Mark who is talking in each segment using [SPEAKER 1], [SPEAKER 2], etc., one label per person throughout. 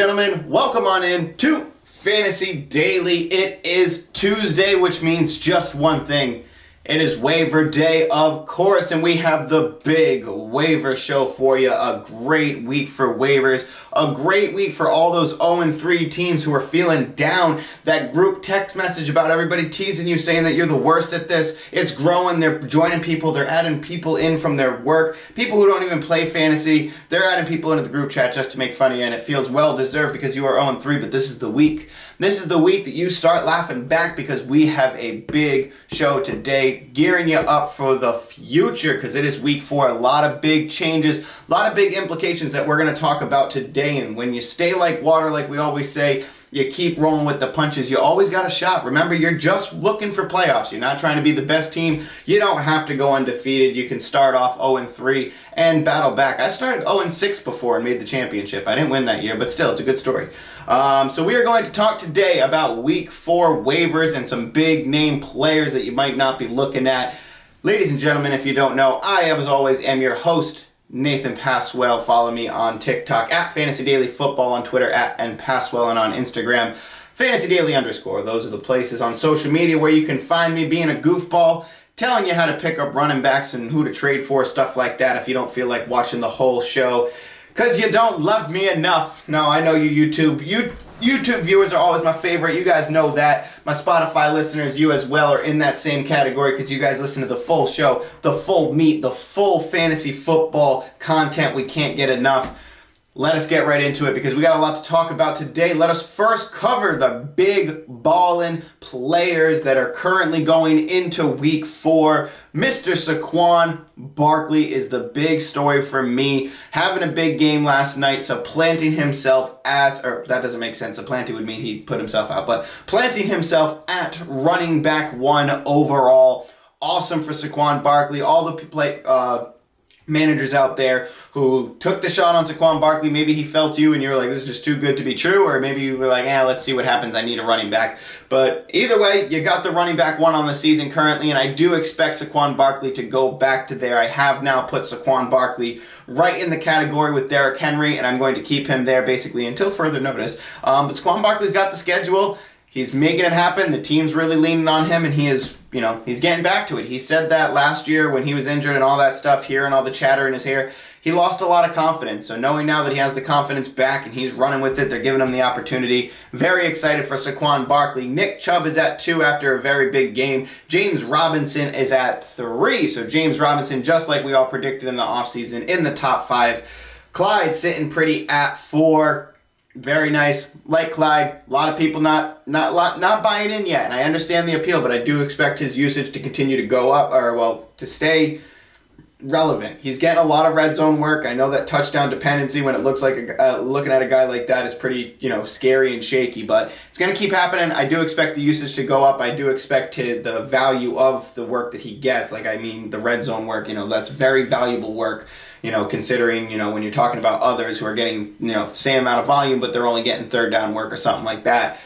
[SPEAKER 1] gentlemen, welcome on in to Fantasy Daily. It is Tuesday, which means just one thing. It is waiver day, of course, and we have the big waiver show for you. A great week for waivers. A great week for all those 0-3 teams who are feeling down. That group text message about everybody teasing you, saying that you're the worst at this. It's growing. They're joining people. They're adding people in from their work. People who don't even play fantasy. They're adding people into the group chat just to make fun of you, and it feels well deserved because you are 0-3, but this is the week. This is the week that you start laughing back because we have a big show today, gearing you up for the future because it is week 4. A lot of big changes, a lot of big implications that we're going to talk about today. And when you stay like water, like we always say, you keep rolling with the punches. You always got a shot. Remember, you're just looking for playoffs. You're not trying to be the best team. You don't have to go undefeated. You can start off 0-3 and battle back. I started 0-6 before and made the championship. I didn't win that year, but still, it's a good story. So we are going to talk today about week 4 waivers and some big name players that you might not be looking at. Ladies and gentlemen, if you don't know, I, as always, am your host, Nathan Passwell. Follow me on TikTok at Fantasy Daily Football, on Twitter at @NPasswell, and on Instagram, Fantasy Daily _. Those are the places on social media where you can find me being a goofball, telling you how to pick up running backs and who to trade for, stuff like that if you don't feel like watching the whole show because you don't love me enough. No, I know you YouTube viewers are always my favorite. You guys know that. My Spotify listeners, you as well, are in that same category because you guys listen to the full show, the full meat, the full fantasy football content. We can't get enough. Let us get right into it because we got a lot to talk about today. Let us first cover the big ballin' players that are currently going into week 4. Mr. Saquon Barkley is the big story for me. Having a big game last night, supplanting himself or that doesn't make sense. Supplanting would mean he put himself out, but planting himself at running back 1 overall. Awesome for Saquon Barkley. All the managers out there who took the shot on Saquon Barkley, maybe he fell to you and you were like, this is just too good to be true, or maybe you were like, let's see what happens, I need a running back. But either way, you got the running back 1 on the season currently, and I do expect Saquon Barkley to go back to there. I have now put Saquon Barkley right in the category with Derrick Henry, and I'm going to keep him there basically until further notice. But Saquon Barkley's got the schedule. He's making it happen. The team's really leaning on him, and he is, he's getting back to it. He said that last year when he was injured and all that stuff, hearing all the chatter in his hair, he lost a lot of confidence. So knowing now that he has the confidence back and he's running with it, they're giving him the opportunity. Very excited for Saquon Barkley. Nick Chubb is at 2 after a very big game. James Robinson is at 3. So James Robinson, just like we all predicted in the offseason, in the top 5. Clyde sitting pretty at 4. Very nice. Like Clyde, a lot of people not buying in yet, and I understand the appeal, but I do expect his usage to continue to go up, to stay relevant. He's getting a lot of red zone work. I know that touchdown dependency when it looks like looking at a guy like that is pretty, scary and shaky, but it's going to keep happening. I do expect the usage to go up. I do expect the value of the work that he gets. The red zone work, that's very valuable work. Considering, when you're talking about others who are getting, the same amount of volume, but they're only getting third down work or something like that.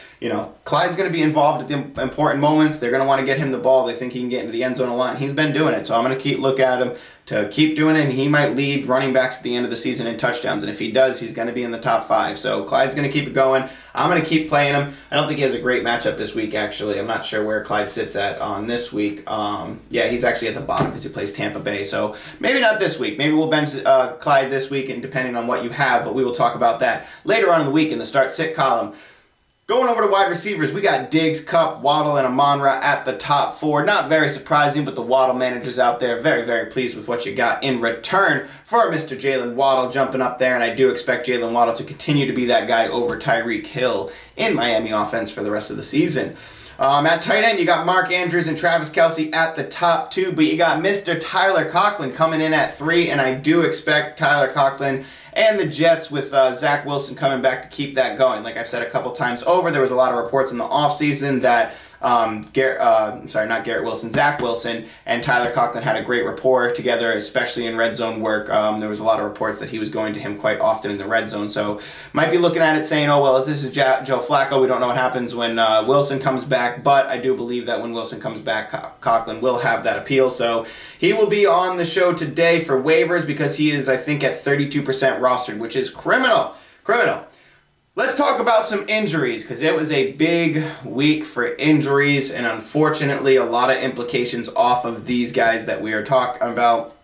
[SPEAKER 1] Clyde's going to be involved at the important moments. They're going to want to get him the ball. They think he can get into the end zone a lot, and he's been doing it. So I'm going to look at him to keep doing it, and he might lead running backs at the end of the season in touchdowns. And if he does, he's going to be in the top 5. So Clyde's going to keep it going. I'm going to keep playing him. I don't think he has a great matchup this week, actually. I'm not sure where Clyde sits at on this week. He's actually at the bottom because he plays Tampa Bay. So maybe not this week. Maybe we'll bench Clyde this week, and depending on what you have, but we will talk about that later on in the week in the start-sit column. Going over to wide receivers, we got Diggs, Kupp, Waddle, and Amon-Ra at the top 4. Not very surprising, but the Waddle managers out there very, very pleased with what you got in return for Mr. Jalen Waddle jumping up there, and I do expect Jalen Waddle to continue to be that guy over Tyreek Hill in Miami offense for the rest of the season. At tight end, you got Mark Andrews and Travis Kelce at the top 2, but you got Mr. Tyler Conklin coming in at 3, and I do expect Tyler Conklin and the Jets with Zach Wilson coming back to keep that going. Like I've said a couple times over, there was a lot of reports in the offseason that Zach Wilson and Tyler Conklin had a great rapport together, especially in red zone work. There was a lot of reports that he was going to him quite often in the red zone. So might be looking at it saying, if this is Joe Flacco, we don't know what happens when Wilson comes back. But I do believe that when Wilson comes back, Conklin will have that appeal. So he will be on the show today for waivers because he is, I think, at 32% rostered, which is criminal. Let's talk about some injuries, because it was a big week for injuries, and unfortunately a lot of implications off of these guys that we are talking about.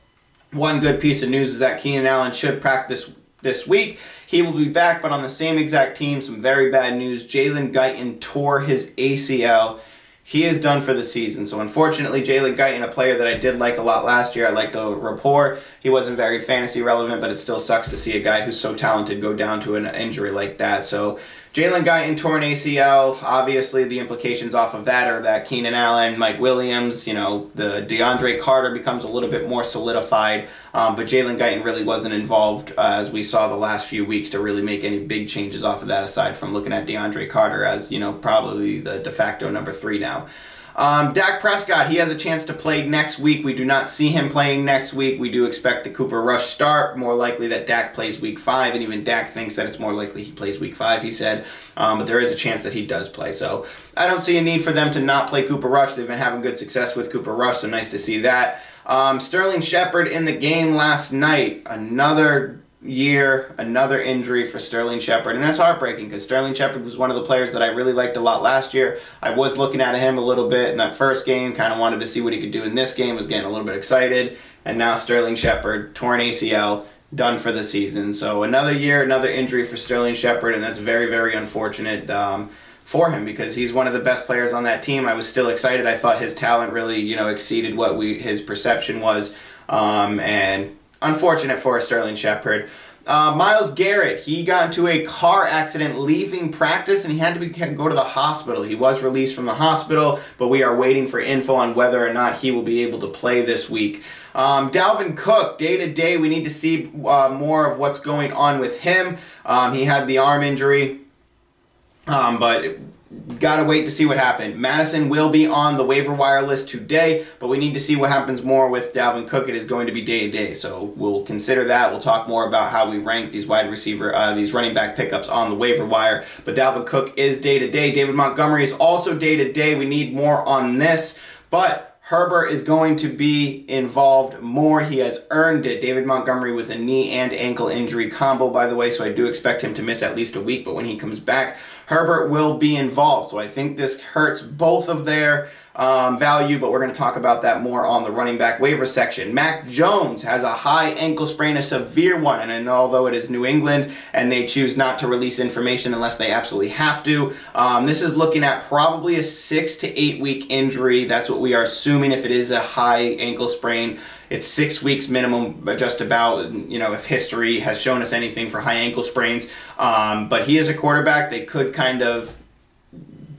[SPEAKER 1] One good piece of news is that Keenan Allen should practice this week. He will be back, but on the same exact team. Some very bad news. Jalen Guyton tore his ACL. He is done for the season. So unfortunately, Jalen Guyton, a player that I did like a lot last year, I liked the rapport. He wasn't very fantasy relevant, but it still sucks to see a guy who's so talented go down to an injury like that. So Jalen Guyton tore an ACL. Obviously, the implications off of that are that Keenan Allen, Mike Williams, the DeAndre Carter becomes a little bit more solidified. But Jalen Guyton really wasn't involved, as we saw the last few weeks, to really make any big changes off of that, aside from looking at DeAndre Carter as, probably the de facto number 3 now. Dak Prescott, he has a chance to play next week. We do not see him playing next week. We do expect the Cooper Rush start. More likely that Dak plays week 5, and even Dak thinks that it's more likely he plays week 5, he said. But there is a chance that he does play. So I don't see a need for them to not play Cooper Rush. They've been having good success with Cooper Rush, so nice to see that. Sterling Shepard in the game last night. Another injury for Sterling Shepard, and that's heartbreaking, because Sterling Shepard was one of the players that I really liked a lot last year. I was looking at him a little bit in that first game, kind of wanted to see what he could do in this game, was getting a little bit excited, and now Sterling Shepard, torn ACL, done for the season. So another injury for Sterling Shepard, and that's very, very unfortunate for him, because he's one of the best players on that team. I was still excited. I thought his talent really, exceeded what his perception was, and unfortunate for Sterling Shepard. Myles Garrett, he got into a car accident leaving practice, and he had to go to the hospital. He was released from the hospital, but we are waiting for info on whether or not he will be able to play this week. Dalvin Cook, day to day, we need to see more of what's going on with him. He had the arm injury, but gotta wait to see what happened. Madison will be on the waiver wire list today, but we need to see what happens more with Dalvin Cook. It is going to be day to day, so we'll consider that. We'll talk more about how we rank these these running back pickups on the waiver wire. But Dalvin Cook is day to day. David Montgomery is also day to day. We need more on this, but Herbert is going to be involved more. He has earned it. David Montgomery with a knee and ankle injury combo, by the way, so I do expect him to miss at least a week, but when he comes back, Herbert will be involved. So I think this hurts both of their value, but we're going to talk about that more on the running back waiver section. Mac Jones has a high ankle sprain, a severe one, and although it is New England and they choose not to release information unless they absolutely have to, this is looking at probably a 6 to 8 week injury. That's what we are assuming if it is a high ankle sprain. It's 6 weeks minimum, just about, if history has shown us anything for high ankle sprains. But he is a quarterback. They could kind of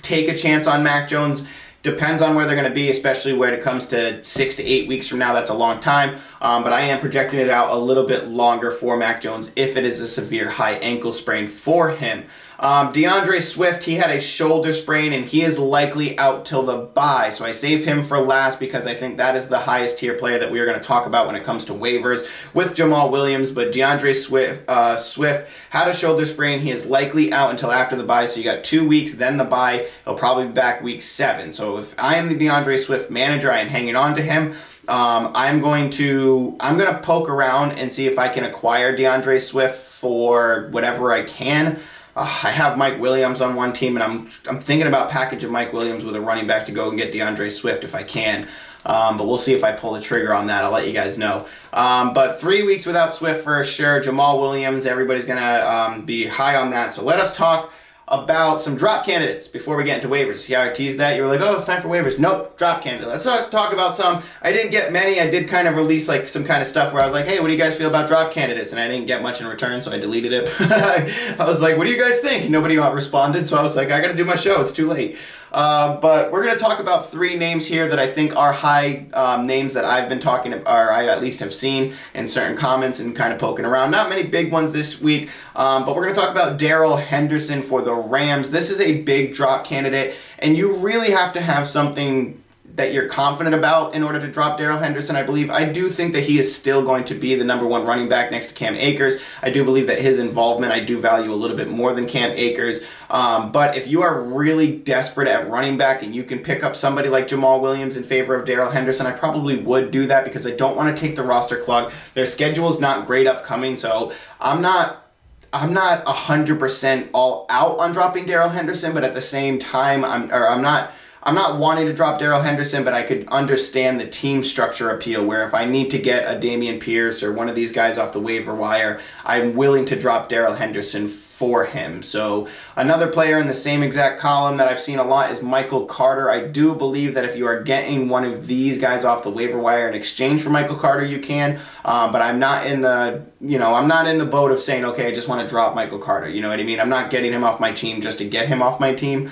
[SPEAKER 1] take a chance on Mac Jones. Depends on where they're going to be, especially when it comes to 6 to 8 weeks from now. That's a long time. But I am projecting it out a little bit longer for Mac Jones if it is a severe high ankle sprain for him. DeAndre Swift, he had a shoulder sprain, and he is likely out till the bye. So I save him for last because I think that is the highest tier player that we are going to talk about when it comes to waivers with Jamal Williams. But DeAndre Swift had a shoulder sprain. He is likely out until after the bye. So you got 2 weeks, then the bye. He'll probably be back week 7. So if I am the DeAndre Swift manager, I am hanging on to him. I'm going to poke around and see if I can acquire DeAndre Swift for whatever I can. I have Mike Williams on one team, and I'm thinking about packaging Mike Williams with a running back to go and get DeAndre Swift if I can. But we'll see if I pull the trigger on that. I'll let you guys know. But 3 weeks without Swift for sure. Jamal Williams, everybody's going to be high on that. So let us talk about some drop candidates before we get into waivers. See how I teased that? You were like, oh, it's time for waivers. Nope, drop candidate. Let's talk about some. I didn't get many. I did kind of release some kind of stuff where I was like, hey, what do you guys feel about drop candidates? And I didn't get much in return, so I deleted it. I was like, what do you guys think? And nobody responded, so I was like, I got to do my show. It's too late. But we're going to talk about 3 names here that I think are high names that I've been talking about, or I at least have seen in certain comments and kind of poking around. Not many big ones this week, but we're going to talk about Darrell Henderson for the Rams. This is a big drop candidate, and you really have to have something that you're confident about in order to drop Darrell Henderson, I believe. I do think that he is still going to be the number 1 running back next to Cam Akers. I do believe that his involvement I do value a little bit more than Cam Akers. But if you are really desperate at running back and you can pick up somebody like Jamal Williams in favor of Darrell Henderson, I probably would do that because I don't want to take the roster clog. Their schedule is not great upcoming, so I'm not I'm not 100% all out on dropping Darrell Henderson, but at the same time, I'm not wanting to drop Darrell Henderson, but I could understand the team structure appeal where if I need to get a Dameon Pierce or one of these guys off the waiver wire, I'm willing to drop Darrell Henderson for him. So another player in the same exact column that I've seen a lot is Michael Carter. I do believe that if you are getting one of these guys off the waiver wire in exchange for Michael Carter, you can. But I'm not in the boat of saying, okay, I just want to drop Michael Carter. You know what I mean? I'm not getting him off my team just to get him off my team.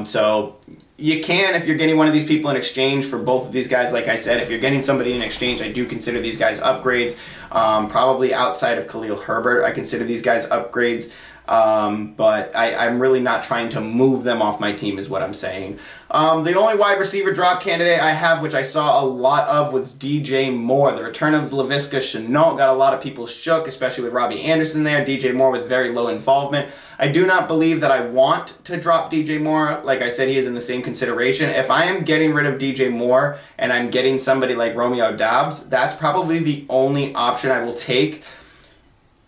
[SPEAKER 1] So you can, if you're getting one of these people in exchange for both of these guys. Like I said, if you're getting somebody in exchange, I do consider these guys upgrades. Probably outside of Khalil Herbert, I consider these guys upgrades. But I'm really not trying to move them off my team is what I'm saying. The only wide receiver drop candidate I have, which I saw a lot of, was DJ Moore. The return of Laviska Shenault got a lot of people shook, especially with Robbie Anderson there. DJ Moore with very low involvement. I do not believe that I want to drop DJ Moore. Like I said, he is in the same consideration. If I am getting rid of DJ Moore and I'm getting somebody like Romeo Doubs, that's probably the only option I will take.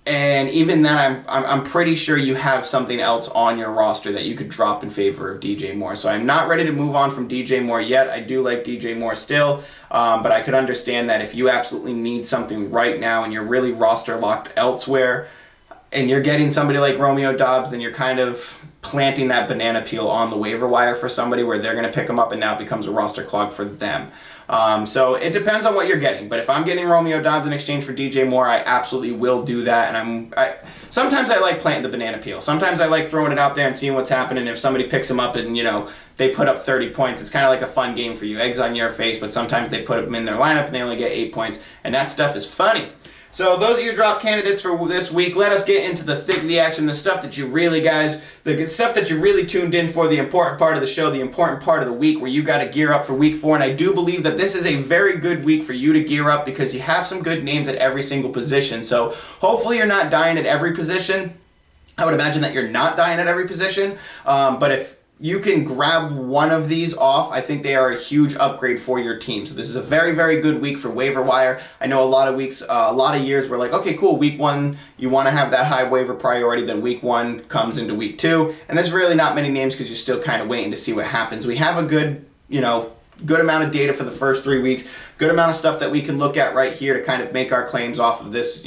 [SPEAKER 1] And even then, I'm pretty sure you have something else on your roster that you could drop in favor of DJ Moore. So I'm not ready to move on from DJ Moore yet. I do like DJ Moore still, but I could understand that if you absolutely need something right now and you're really roster locked elsewhere, and you're getting somebody like Romeo Doubs, then you're kind of planting that banana peel on the waiver wire for somebody where they're going to pick them up and now it becomes a roster clog for them. So it depends on what you're getting. But if I'm getting Romeo Doubs in exchange for DJ Moore, I absolutely will do that. And sometimes I like planting the banana peel. Sometimes I like throwing it out there and seeing what's happening. If somebody picks them up and, they put up 30 points, it's kind of like a fun game for you. Eggs on your face, but sometimes they put them in their lineup and they only get 8 points. And that stuff is funny. So those are your drop candidates for this week. Let us get into the thick of the action, the stuff that you really tuned in for, the important part of the show, the important part of the week where you got to gear up for week 4. And I do believe that this is a very good week for you to gear up because you have some good names at every single position. So hopefully you're not dying at every position. I would imagine that you're not dying at every position. But if you can grab one of these off, I think they are a huge upgrade for your team. So this is a very, very good week for waiver wire. I know a lot of years we're like, okay, cool, week 1, you want to have that high waiver priority, then week 1 comes into week 2. And there's really not many names because you're still kind of waiting to see what happens. We have a good amount of data for the first 3 weeks. Good amount of stuff that we can look at right here to kind of make our claims off of this,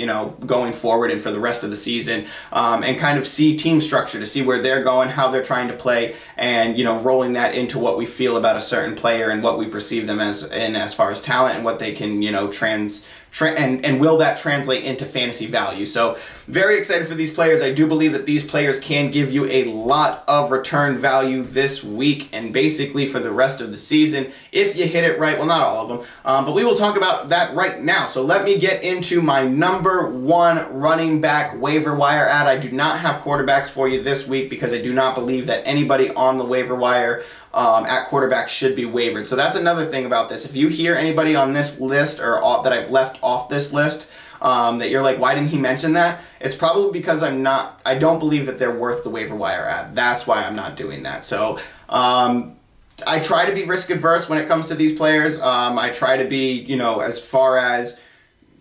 [SPEAKER 1] going forward and for the rest of the season, and kind of see team structure to see where they're going, how they're trying to play, and, rolling that into what we feel about a certain player and what we perceive them as far as talent and what they can, and will that translate into fantasy value. So very excited for these players. I do believe that these players can give you a lot of return value this week and basically for the rest of the season if you hit it right. Well, not all of them, but we will talk about that right now. So let me get into my number 1 running back waiver wire ad. I do not have quarterbacks for you this week because I do not believe that anybody on the waiver wire at quarterback should be wavered. So that's another thing about this. If you hear anybody on this list or that I've left off this list that you're like, why didn't he mention that? It's probably because I don't believe that they're worth the waiver wire ad. That's why I'm not doing that. So I try to be risk adverse when it comes to these players. I try to be, as far as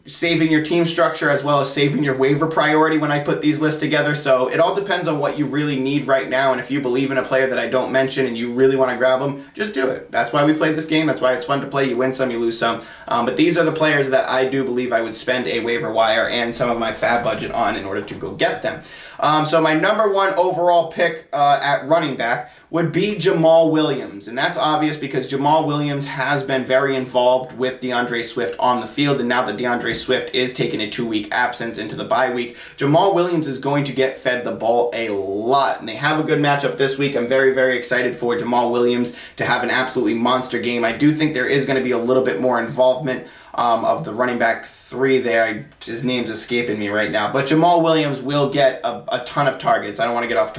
[SPEAKER 1] saving your team structure as well as saving your waiver priority when I put these lists together. So it all depends on what you really need right now. And if you believe in a player that I don't mention and you really want to grab them, just do it. That's why we play this game. That's why it's fun to play. You win some, you lose some. But these are the players that I do believe I would spend a waiver wire and some of my fab budget on in order to go get them. So my number 1 overall pick at running back would be Jamal Williams. And that's obvious because Jamal Williams has been very involved with DeAndre Swift on the field. And now that DeAndre Swift is taking a 2-week absence into the bye week, Jamal Williams is going to get fed the ball a lot. And they have a good matchup this week. I'm very, very excited for Jamal Williams to have an absolutely monster game. I do think there is going to be a little bit more involvement of the running back 3 there. His name's escaping me right now. But Jamal Williams will get a ton of targets. I don't want to get off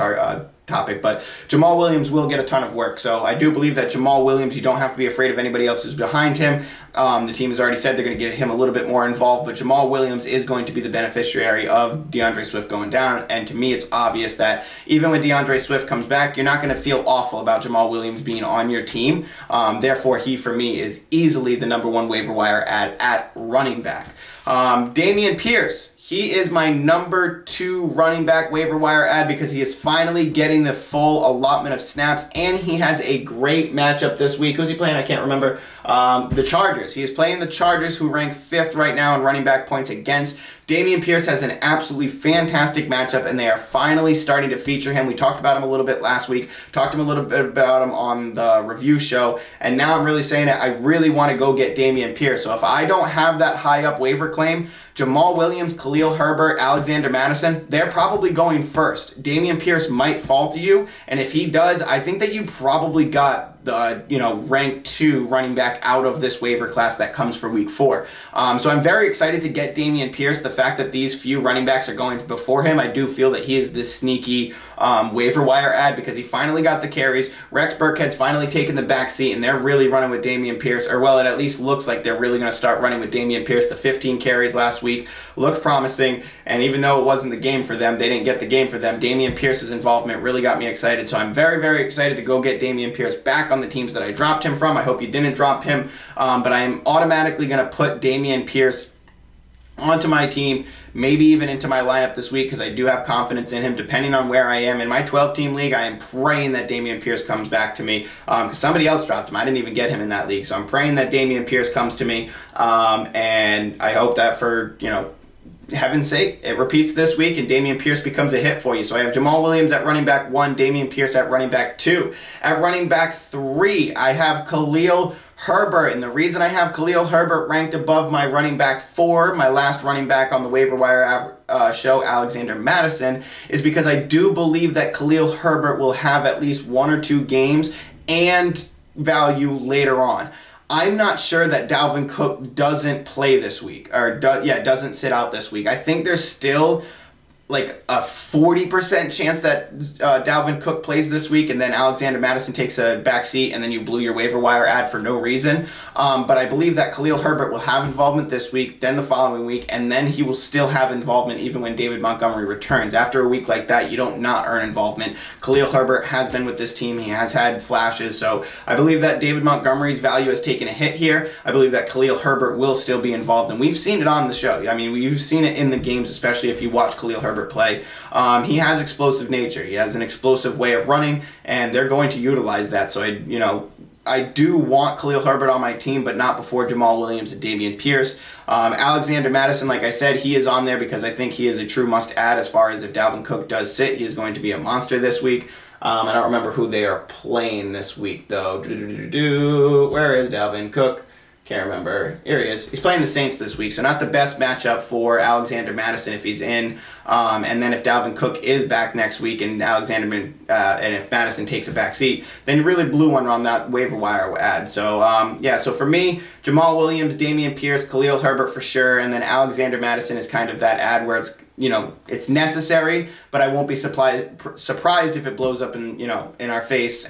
[SPEAKER 1] topic, but Jamal Williams will get a ton of work. So I do believe that Jamal Williams, you don't have to be afraid of anybody else who's behind him. The team has already said they're going to get him a little bit more involved, but Jamal Williams is going to be the beneficiary of DeAndre Swift going down. And to me, it's obvious that even when DeAndre Swift comes back, you're not going to feel awful about Jamal Williams being on your team. Therefore, he, for me, is easily the number 1 waiver wire at running back. Dameon Pierce. He is my number 2 running back waiver wire ad because he is finally getting the full allotment of snaps, and he has a great matchup this week. Who's he playing? I can't remember. The Chargers. He is playing the Chargers, who rank 5th right now in running back points against. Dameon Pierce has an absolutely fantastic matchup, and they are finally starting to feature him. We talked about him a little bit last week, talked a little bit about him on the review show, and now I'm really saying that I really want to go get Dameon Pierce. So if I don't have that high up waiver claim, Jamal Williams, Khalil Herbert, Alexander Mattison, they're probably going first. Dameon Pierce might fall to you, and if he does, I think that you probably got the rank 2 running back out of this waiver class that comes for week 4. So I'm very excited to get Dameon Pierce. The fact that these few running backs are going before him, I do feel that he is this sneaky waiver wire ad because he finally got the carries. Rex Burkhead's finally taken the back seat, and they're really running with Dameon Pierce, or well, it at least looks like they're really going to start running with Dameon Pierce. The 15 carries last week looked promising, and even though it wasn't the game for them, they didn't get the game for them. Dameon Pierce's involvement really got me excited, so I'm very, very excited to go get Dameon Pierce back on the teams that I dropped him from. I hope you didn't drop him, but I am automatically going to put Dameon Pierce onto my team, maybe even into my lineup this week because I do have confidence in him depending on where I am. In my 12-team league, I am praying that Dameon Pierce comes back to me because somebody else dropped him. I didn't even get him in that league, so I'm praying that Dameon Pierce comes to me, and I hope that for, heaven's sake, it repeats this week and Dameon Pierce becomes a hit for you. So I have Jamal Williams at running back 1, Dameon Pierce at running back 2. At running back 3, I have Khalil Herbert, and the reason I have Khalil Herbert ranked above my running back 4, my last running back on the waiver wire show, Alexander Mattison, is because I do believe that Khalil Herbert will have at least 1 or 2 games and value later on. I'm not sure that Dalvin Cook doesn't play this week, or doesn't sit out this week. I think there's still like a 40% chance that Dalvin Cook plays this week, and then Alexander Mattison takes a back seat, and then you blew your waiver wire ad for no reason. But I believe that Khalil Herbert will have involvement this week, then the following week, and then he will still have involvement even when David Montgomery returns. After a week like that, you don't not earn involvement. Khalil Herbert has been with this team. He has had flashes, so I believe that David Montgomery's value has taken a hit here. I believe that Khalil Herbert will still be involved, and we've seen it on the show. I mean, we've seen it in the games, especially if you watch Khalil Herbert play. He has explosive nature. He has an explosive way of running, and they're going to utilize that. So I do want Khalil Herbert on my team, but not before Jamal Williams and Dameon Pierce. Alexander Mattison, like I said, he is on there because I think he is a true must-add as far as if Dalvin Cook does sit, he is going to be a monster this week. I don't remember who they are playing this week, though. Where is Dalvin Cook? Can't remember. Here he is. He's playing the Saints this week, so not the best matchup for Alexander Mattison if he's in. And then if Dalvin Cook is back next week and and if Mattison takes a back seat, then you really blew one on that waiver wire ad. So so for me, Jamal Williams, Dameon Pierce, Khalil Herbert for sure, and then Alexander Mattison is kind of that ad where it's it's necessary, but I won't be surprised if it blows up in our face.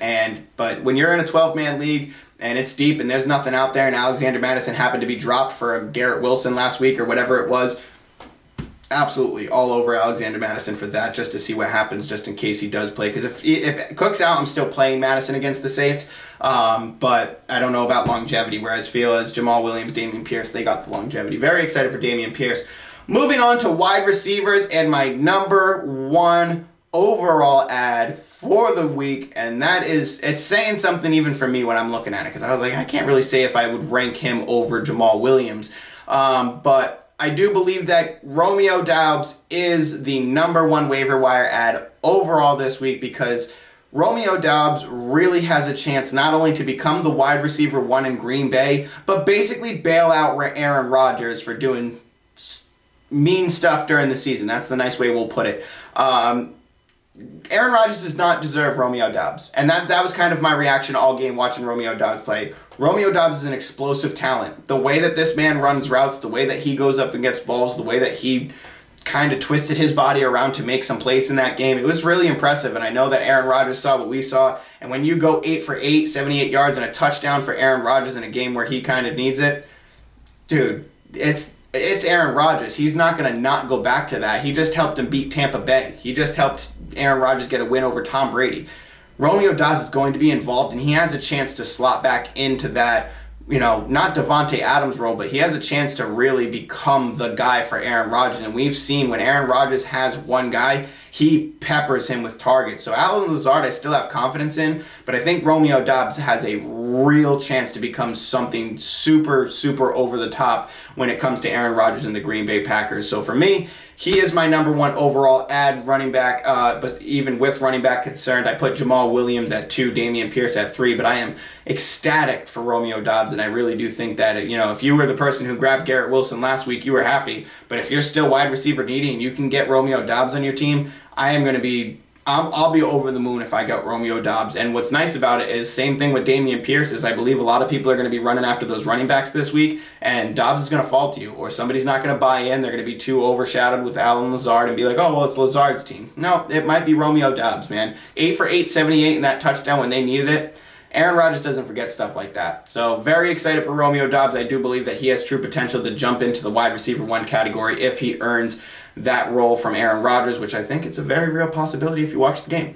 [SPEAKER 1] But when you're in a 12-man league and it's deep and there's nothing out there, and Alexander Mattison happened to be dropped for a Garrett Wilson last week or whatever it was, absolutely all over Alexander Mattison for that, just to see what happens, just in case he does play. Because if Cook's out, I'm still playing Mattison against the Saints, but I don't know about longevity, whereas feel as Jamal Williams, Dameon Pierce, they got the longevity. Very excited for Dameon Pierce. Moving on to wide receivers and my number 1 overall ad for the week, and that is, it's saying something even for me when I'm looking at it, because I was like, I can't really say if I would rank him over Jamal Williams, but I do believe that Romeo Doubs is the number 1 waiver wire ad overall this week, because Romeo Doubs really has a chance not only to become the wide receiver 1 in Green Bay, but basically bail out Aaron Rodgers for doing mean stuff during the season. That's the nice way we'll put it. Aaron Rodgers does not deserve Romeo Doubs. And that was kind of my reaction all game watching Romeo Doubs play. Romeo Doubs is an explosive talent. The way that this man runs routes, the way that he goes up and gets balls, the way that he kind of twisted his body around to make some plays in that game, it was really impressive. And I know that Aaron Rodgers saw what we saw. And when you go 8 for 8, 78 yards and a touchdown for Aaron Rodgers in a game where he kind of needs it, dude, it's Aaron Rodgers. He's not going to not go back to that. He just helped him beat Tampa Bay. He just helped Aaron Rodgers get a win over Tom Brady. Romeo Doubs is going to be involved, and he has a chance to slot back into that not Devontae Adams' role, but he has a chance to really become the guy for Aaron Rodgers. And we've seen when Aaron Rodgers has one guy, he peppers him with targets. So Allen Lazard, I still have confidence in, but I think Romeo Doubs has a real chance to become something super, super over the top when it comes to Aaron Rodgers and the Green Bay Packers. So for me, he is my number one overall ad running back, but even with running back concerned, I put Jamal Williams at 2, Dameon Pierce at 3, but I am ecstatic for Romeo Doubs, and I really do think that, if you were the person who grabbed Garrett Wilson last week, you were happy, but if you're still wide receiver needy and you can get Romeo Doubs on your team, I'll be over the moon if I got Romeo Doubs. And what's nice about it is, same thing with Dameon Pierce, is I believe a lot of people are going to be running after those running backs this week, and Doubs is going to fall to you, or somebody's not going to buy in. They're going to be too overshadowed with Allen Lazard and be like, oh, well, it's Lazard's team. No, it might be Romeo Doubs, man. 8 for 878 in that touchdown when they needed it. Aaron Rodgers doesn't forget stuff like that. So very excited for Romeo Doubs. I do believe that he has true potential to jump into the wide receiver 1 category if he earns that role from Aaron Rodgers, which I think it's a very real possibility if you watch the game.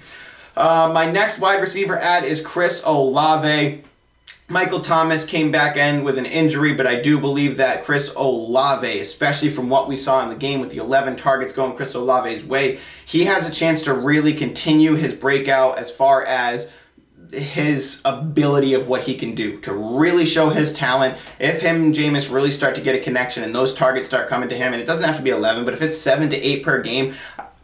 [SPEAKER 1] My next wide receiver ad is Chris Olave. Michael Thomas came back in with an injury, but I do believe that Chris Olave, especially from what we saw in the game with the 11 targets going Chris Olave's way, he has a chance to really continue his breakout as far as his ability of what he can do, to really show his talent. If him and Jameis really start to get a connection and those targets start coming to him, and it doesn't have to be 11, but if it's 7 to 8 per game,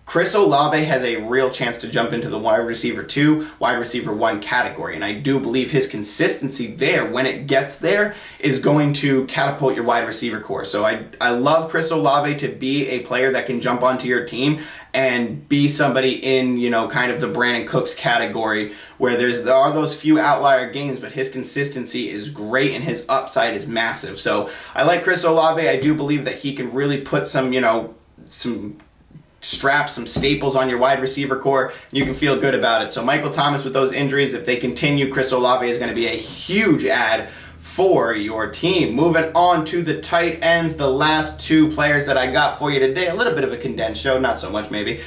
[SPEAKER 1] Chris Olave has a real chance to jump into the wide receiver 2, wide receiver 1 category. And I do believe his consistency there, when it gets there, is going to catapult your wide receiver core. So I love Chris Olave to be a player that can jump onto your team and be somebody in, kind of the Brandon Cooks category, where there are those few outlier games, but his consistency is great and his upside is massive. So I like Chris Olave. I do believe that he can really put some straps, some staples on your wide receiver core, and you can feel good about it. So Michael Thomas with those injuries, if they continue, Chris Olave is going to be a huge add for your team. Moving on to the tight ends, the last 2 players that I got for you today. A little bit of a condensed show, not so much maybe.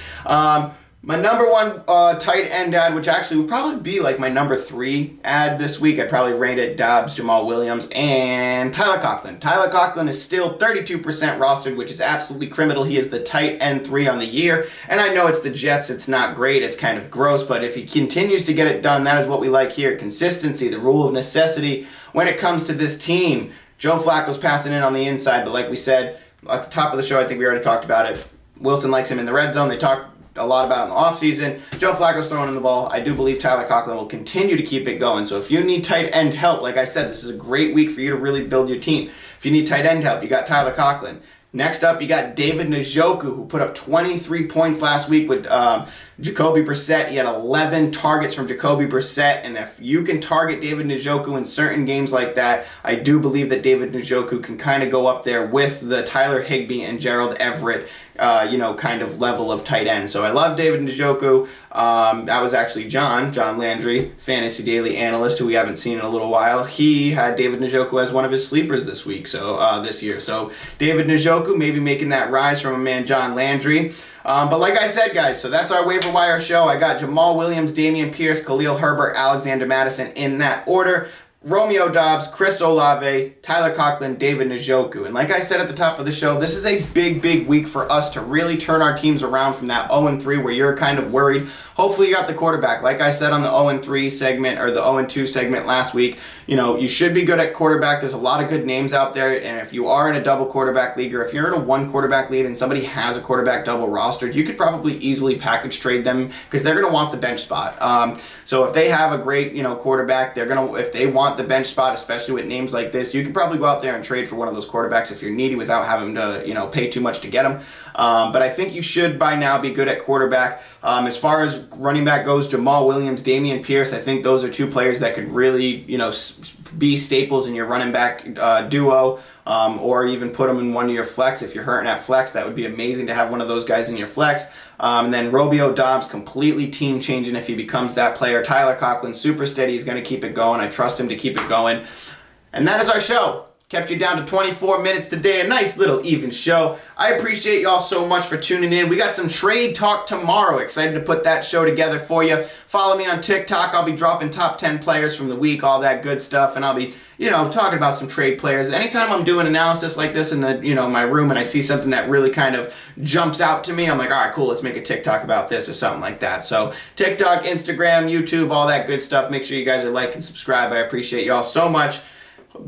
[SPEAKER 1] My number 1 tight end ad, which actually would probably be like my number 3 ad this week. I'd probably rate it Doubs, Jamal Williams, and Tyler Conklin. Tyler Conklin is still 32% rostered, which is absolutely criminal. He is the tight end 3 on the year. And I know it's the Jets. It's not great. It's kind of gross. But if he continues to get it done, that is what we like here. Consistency, the rule of necessity when it comes to this team. Joe Flacco's passing in on the inside, but like we said at the top of the show, I think we already talked about it. Wilson likes him in the red zone. They talked a lot about it in the offseason. Joe Flacco's throwing in the ball. I do believe Tyler Conklin will continue to keep it going. So if you need tight end help, like I said, this is a great week for you to really build your team. If you need tight end help, you got Tyler Conklin. Next up, you got David Njoku, who put up 23 points last week with Jacoby Brissett. He had 11 targets from Jacoby Brissett, and if you can target David Njoku in certain games like that, I do believe that David Njoku can kind of go up there with the Tyler Higbee and Gerald Everett, kind of level of tight end. So I love David Njoku. That was actually John Landry, Fantasy Daily Analyst, who we haven't seen in a little while. He had David Njoku as one of his sleepers this week, this year. So David Njoku maybe making that rise from a man, John Landry. But like I said, guys, so that's our waiver wire show. I got Jamal Williams, Dameon Pierce, Khalil Herbert, Alexander Madison in that order. Romeo Doubs, Chris Olave, Tyler Conklin, David Njoku. And like I said at the top of the show, this is a big, big week for us to really turn our teams around from that 0-3 where you're kind of worried. Hopefully you got the quarterback. Like I said on the 0-3 segment or the 0-2 segment last week, you should be good at quarterback. There's a lot of good names out there. And if you are in a double quarterback league, or if you're in a 1 quarterback league and somebody has a quarterback double rostered, you could probably easily package trade them because they're going to want the bench spot. So if they have a great, quarterback, if they want the bench spot, especially with names like this, you can probably go out there and trade for one of those quarterbacks if you're needy without having to, pay too much to get them. But I think you should by now be good at quarterback. As far as running back goes, Jamal Williams, Dameon Pierce, I think those are 2 players that could really, be staples in your running back duo, or even put them in one of your flex. If you're hurting at flex, that would be amazing to have one of those guys in your flex. And then Romeo Doubs, completely team changing if he becomes that player. Tyler Conklin, super steady. He's going to keep it going. I trust him to keep it going. And that is our show. Kept you down to 24 minutes today. A nice little even show. I appreciate y'all so much for tuning in. We got some trade talk tomorrow. Excited to put that show together for you. Follow me on TikTok. I'll be dropping top 10 players from the week, all that good stuff, and I'll be, talking about some trade players. Anytime I'm doing analysis like this in the, my room and I see something that really kind of jumps out to me, I'm like, all right, cool, let's make a TikTok about this or something like that. So TikTok, Instagram, YouTube, all that good stuff. Make sure you guys are like and subscribe. I appreciate y'all so much.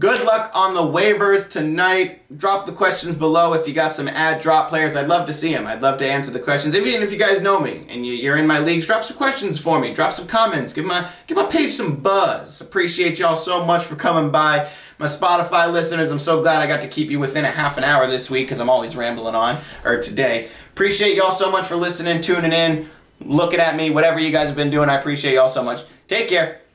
[SPEAKER 1] Good luck on the waivers tonight. Drop the questions below if you got some ad drop players. I'd love to see them. I'd love to answer the questions. Even if you guys know me and you're in my leagues, drop some questions for me. Drop some comments. Give my page some buzz. Appreciate y'all so much for coming by. My Spotify listeners, I'm so glad I got to keep you within a half an hour this week because I'm always rambling on, or today. Appreciate y'all so much for listening, tuning in, looking at me, whatever you guys have been doing. I appreciate y'all so much. Take care.